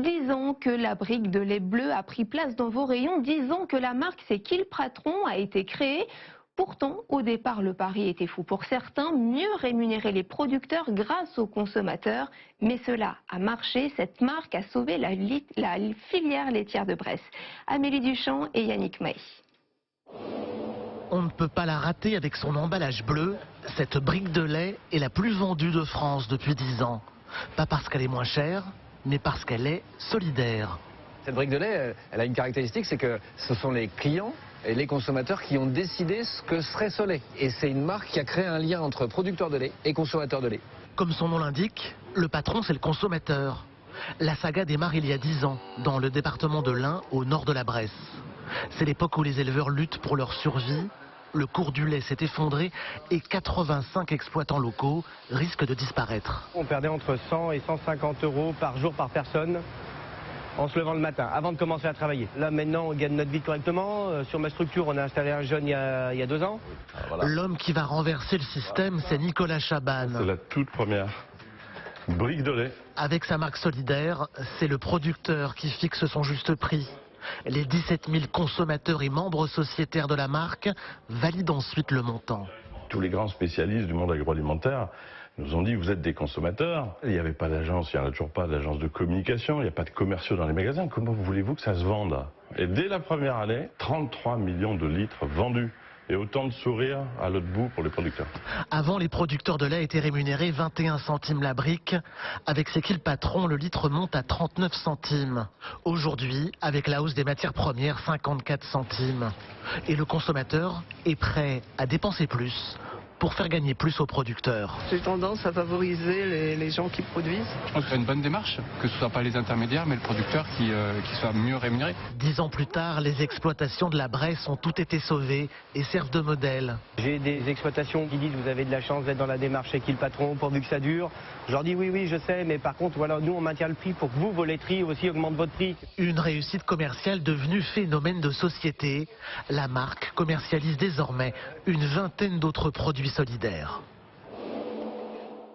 10 ans que la brique de lait bleu a pris place dans vos rayons, 10 ans que la marque C'est qui le patron a été créée. Pourtant, au départ, le pari était fou. Pour certains, mieux rémunérer les producteurs grâce aux consommateurs. Mais cela a marché. Cette marque a sauvé la filière laitière de Bresse. Amélie Duchamp et Yannick May. On ne peut pas la rater avec son emballage bleu. Cette brique de lait est la plus vendue de France depuis 10 ans. Pas parce qu'elle est moins chère, mais parce qu'elle est solidaire. Cette brique de lait, elle a une caractéristique, c'est que ce sont les clients et les consommateurs qui ont décidé ce que serait ce lait. Et c'est une marque qui a créé un lien entre producteurs de lait et consommateurs de lait. Comme son nom l'indique, le patron c'est le consommateur. La saga démarre il y a 10 ans, dans le département de l'Ain, au nord de la Bresse. C'est l'époque où les éleveurs luttent pour leur survie. Le cours du lait s'est effondré et 85 exploitants locaux risquent de disparaître. On perdait entre 100 et 150 euros par jour par personne en se levant le matin, avant de commencer à travailler. Là maintenant on gagne notre vie correctement. Sur ma structure on a installé un jeune il y a 2 ans. Voilà. L'homme qui va renverser le système, c'est Nicolas Chaban. C'est la toute première brique de lait. Avec sa marque solidaire, c'est le producteur qui fixe son juste prix. Les 17 000 consommateurs et membres sociétaires de la marque valident ensuite le montant. Tous les grands spécialistes du monde agroalimentaire nous ont dit vous êtes des consommateurs. Il n'y avait pas d'agence, il n'y en a toujours pas d'agence de communication, il n'y a pas de commerciaux dans les magasins. Comment voulez-vous que ça se vende? Et dès la première année, 33 millions de litres vendus. Et autant de sourires à l'autre bout pour les producteurs. Avant, les producteurs de lait étaient rémunérés 21 centimes la brique. Avec C'est qui le patron, le litre monte à 39 centimes. Aujourd'hui, avec la hausse des matières premières, 54 centimes. Et le consommateur est prêt à dépenser plus pour faire gagner plus aux producteurs. J'ai tendance à favoriser les gens qui produisent. Je pense que c'est une bonne démarche, que ce ne soit pas les intermédiaires, mais le producteur qui soit mieux rémunéré. 10 ans plus tard, les exploitations de la Bresse ont toutes été sauvées et servent de modèle. J'ai des exploitations qui disent vous avez de la chance d'être dans la démarche C'est qui le patron, pourvu que ça dure. Je leur dis oui, je sais, mais par contre, voilà, nous on maintient le prix pour que vous, vos laiteries aussi augmentent votre prix. Une réussite commerciale devenue phénomène de société. La marque commercialise désormais une vingtaine d'autres produits solidaires.